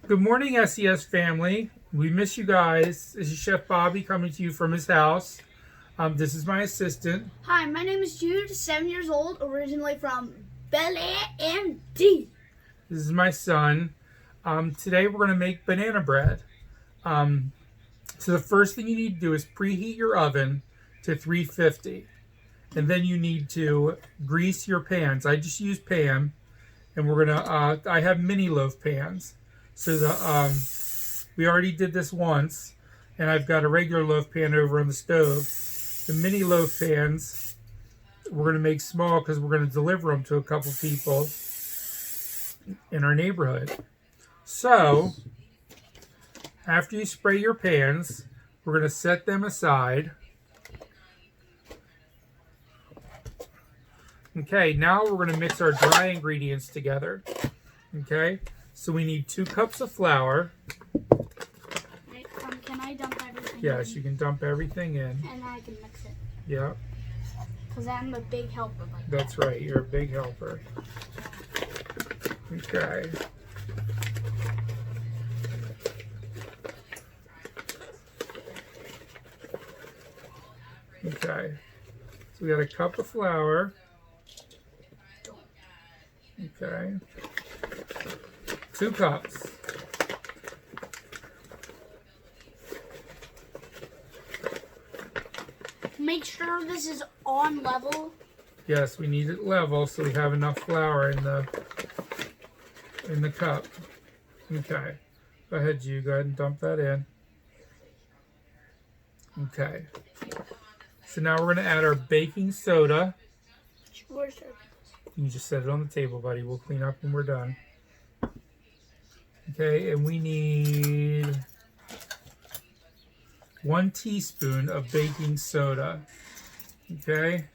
Good morning, SES family. We miss you guys. This is Chef Bobby coming to you from his house. This is my assistant. Hi, my name is Jude, 7 years old, originally from Bel Air, MD. This is my son. Today we're going to make banana bread. So the first thing you need to do is preheat your oven to 350. And then you need to grease your pans. I just use Pam. And we're going to, I have mini loaf pans. So we already did this once. And I've got a regular loaf pan over on the stove. The mini loaf pans, we're going to make small because we're going to deliver them to a couple people in our neighborhood. So, after you spray your pans, we're going to set them aside. Okay, now we're going to mix our dry ingredients together. Okay, so we need 2 cups of flour. Can I dump everything Yes, in? you can dump everything in. And I can mix it. Yeah. Because I'm a big helper. That's right, you're a big helper. Okay. Okay. So we got a cup of flour. Okay. 2 cups. Make sure this is on level. Yes, we need it level so we have enough flour in the cup. Okay. Go ahead, Ju. Go ahead and dump that in. Okay. So now we're going to add our baking soda. Where's it? You can just set it on the table, buddy. We'll clean up when we're done. Okay, and we need 1 teaspoon of baking soda. Okay?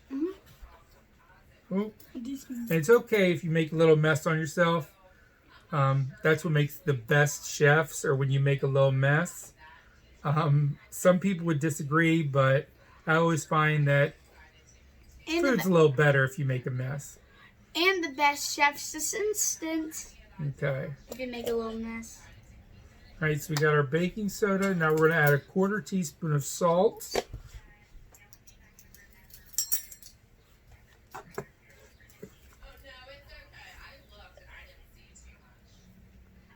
Oop. And it's okay if you make a little mess on yourself. That's what makes the best chefs, or when you make a little mess. Some people would disagree, but I always find that food's a little better if you make a mess. And the best chef's assistant. Okay. If you make a little mess. All right, so we got our baking soda. Now we're going to add a 1/4 teaspoon of salt.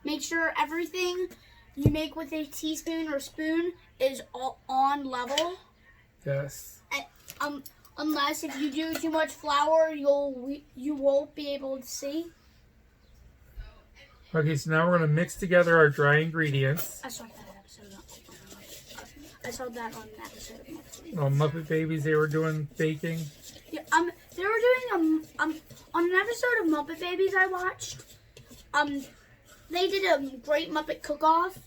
Make sure everything you make with a teaspoon or spoon is all on level. Yes. Unless if you do too much flour, you won't be able to see. Okay, so now we're going to mix together our dry ingredients. I saw that episode. I saw that on an episode of Muppet. Oh, Muppet Babies, they were doing baking. Yeah, they were doing on an episode of Muppet Babies I watched. They did a great Muppet cook-off.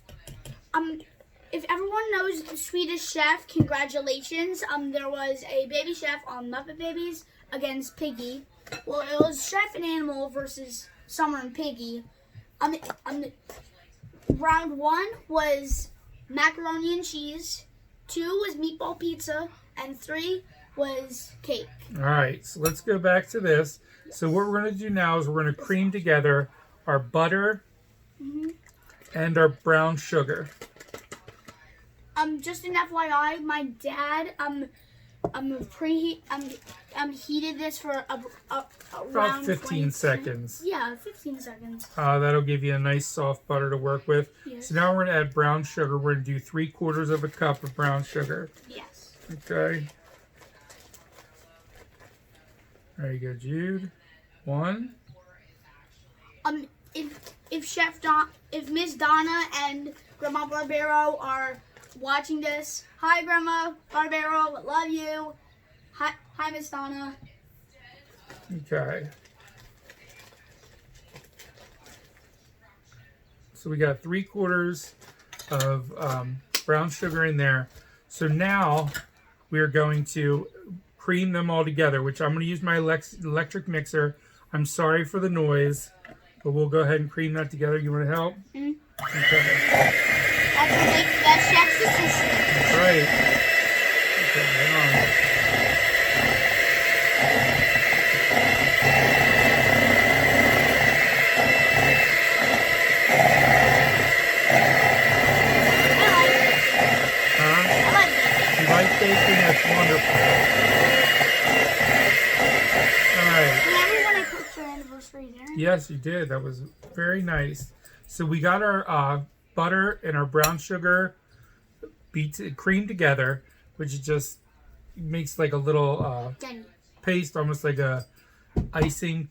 If everyone knows the Swedish Chef, congratulations. There was a baby chef on Muppet Babies against Piggy. Well, it was Chef and Animal versus Summer and Piggy. Round 1 was macaroni and cheese. 2 was meatball pizza, and 3 was cake. All right, so let's go back to this. So what we're going to do now is we're going to cream together our butter and our brown sugar. Just an FYI, my dad heated this for About around 15 seconds. Yeah, 15 seconds. That'll give you a nice soft butter to work with. Yes. So now we're going to add brown sugar. We're going to do 3/4 of a cup of brown sugar. Yes. Okay. There you go, Jude. 1. If Miss Donna and Grandma Barbero are watching this, hi Grandma Barbero, love you. Hi Miss Donna. Okay. So we got 3/4 of brown sugar in there. So now we are going to cream them all together, which I'm going to use my electric mixer. I'm sorry for the noise, but we'll go ahead and cream that together. You want to help? Mm-hmm. Okay. That's what makes the best chef's assistant. That's right. Okay, hang on. Wonderful. All right. Remember when I cooked your anniversary dinner? Yes, you did. That was very nice. So we got our butter and our brown sugar creamed together, which just makes like a little paste, almost like a icing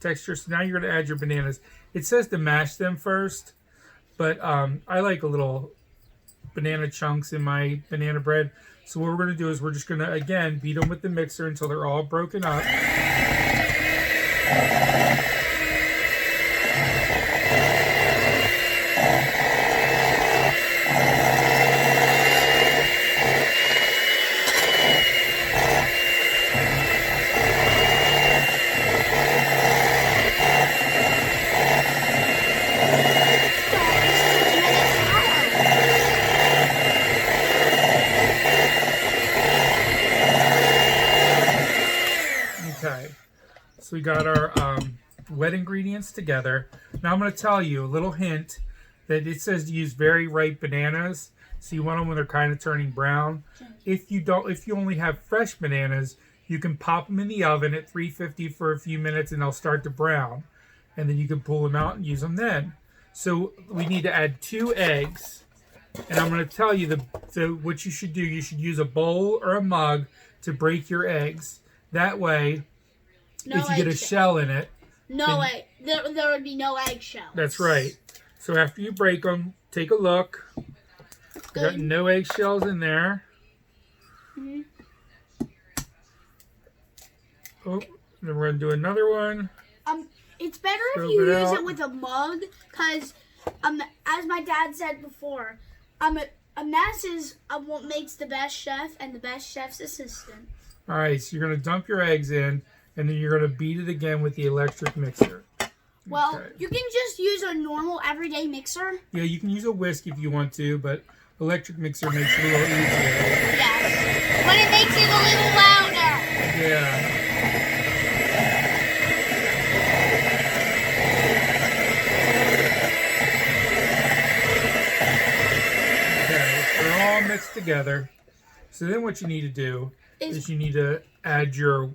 texture. So now you're going to add your bananas. It says to mash them first, but I like a little banana chunks in my banana bread. So what we're going to do is we're just going to, again, beat them with the mixer until they're all broken up. Okay, so we got our wet ingredients together. Now I'm going to tell you a little hint that it says to use very ripe bananas. So you want them when they're kind of turning brown. If you only have fresh bananas, you can pop them in the oven at 350 for a few minutes and they'll start to brown. And then you can pull them out and use them then. So we need to add 2 eggs. And I'm going to tell you what you should do. You should use a bowl or a mug to break your eggs. That way, if you get a shell in it... There would be no eggshells. That's right. So after you break them, take a look. We got no eggshells in there. Mm-hmm. Oh, then we're going to do another one. It's better if you use it with a mug, because, as my dad said before, a mess is what makes the best chef and the best chef's assistant. All right, so you're going to dump your eggs in, and then you're going to beat it again with the electric mixer. Well, okay. You can just use a normal everyday mixer. Yeah, you can use a whisk if you want to, but electric mixer makes it a little easier. Yes, but it makes it a little louder. Yeah. Okay, they're all mixed together. So then what you need to do is you need to add your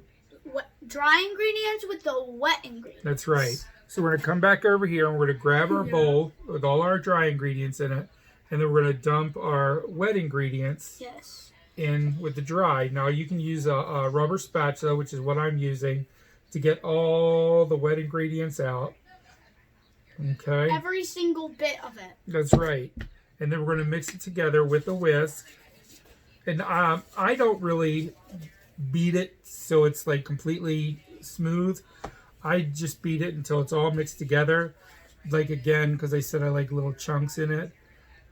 dry ingredients with the wet ingredients. That's right. So we're going to come back over here and we're going to grab our bowl with all our dry ingredients in it. And then we're going to dump our wet ingredients in with the dry. Now you can use a rubber spatula, which is what I'm using, to get all the wet ingredients out. Okay. Every single bit of it. That's right. And then we're going to mix it together with a whisk. And I don't really beat it so it's like completely smooth. I just beat it until it's all mixed together. Like again, because I said I like little chunks in it.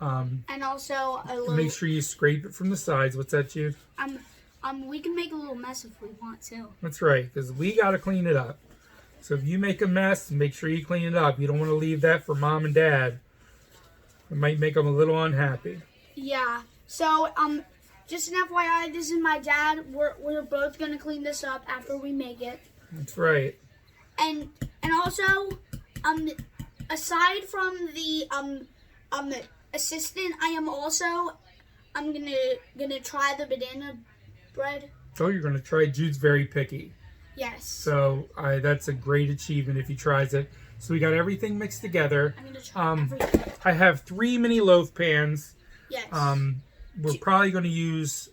And also a little. Make sure you scrape it from the sides. What's that, Jude? We can make a little mess if we want to. That's right, because we got to clean it up. So if you make a mess, make sure you clean it up. You don't want to leave that for Mom and Dad. It might make them a little unhappy. Yeah. So just an FYI, this is my dad. We're both gonna clean this up after we make it. That's right. And also, aside from the assistant, I am also gonna try the banana bread. Oh, you're gonna try. Jude's very picky. Yes. So that's a great achievement if he tries it. So we got everything mixed together. I'm gonna try everything. I have 3 mini loaf pans. Yes. We're probably going to use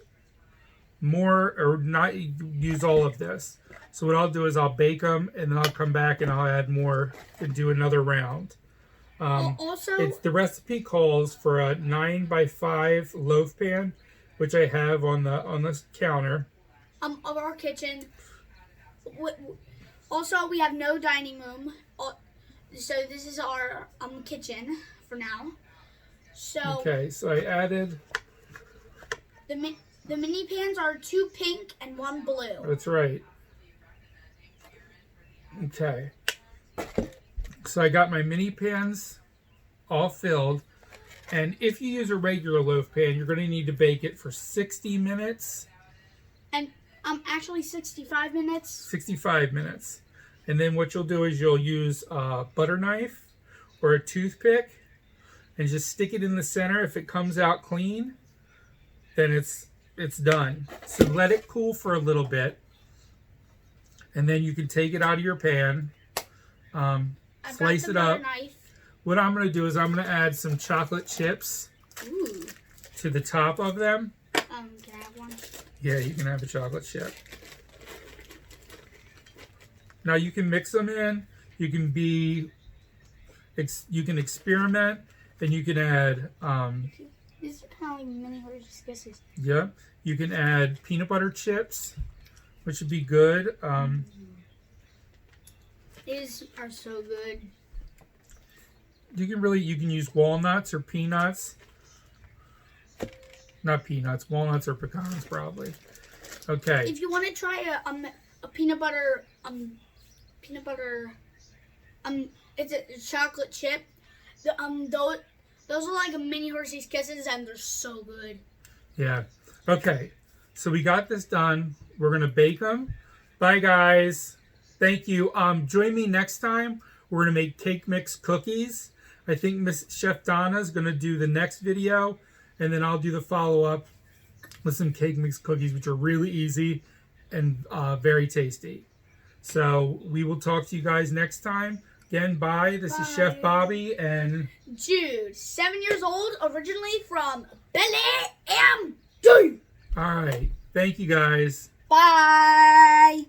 more or not use all of this. So what I'll do is I'll bake them and then I'll come back and I'll add more and do another round. Also, the recipe calls for a 9x5 loaf pan, which I have on the counter. Of our kitchen. Also, we have no dining room. So this is our kitchen for now. So okay, so I added. The mini pans are 2 pink and 1 blue. That's right. Okay. So I got my mini pans all filled. And if you use a regular loaf pan, you're going to need to bake it for 60 minutes. And actually 65 minutes. 65 minutes. And then what you'll do is you'll use a butter knife or a toothpick and just stick it in the center. If it comes out clean, then it's it's done. So let it cool for a little bit. And then you can take it out of your pan. Slice it up. Knife. What I'm going to do is I'm going to add some chocolate chips to the top of them. Can I have one? Yeah, you can have a chocolate chip. Now you can mix them in. You can experiment, and you can add. These are kind of like mini Hershey's Kisses. Yeah, you can add peanut butter chips, which would be good. These are so good. You can use walnuts or peanuts. Not peanuts, walnuts or pecans probably. Okay. If you want to try a peanut butter it's a chocolate chip. Those are like a mini Hershey's Kisses, and they're so good. Yeah. Okay. So we got this done. We're gonna bake them. Bye guys. Thank you. Join me next time. We're gonna make cake mix cookies. I think Miss Chef Donna is gonna do the next video, and then I'll do the follow-up with some cake mix cookies, which are really easy and very tasty. So we will talk to you guys next time. Again, bye. This is Chef Bobby and Jude, 7 years old, originally from Belly MD. all right. Thank you guys. Bye.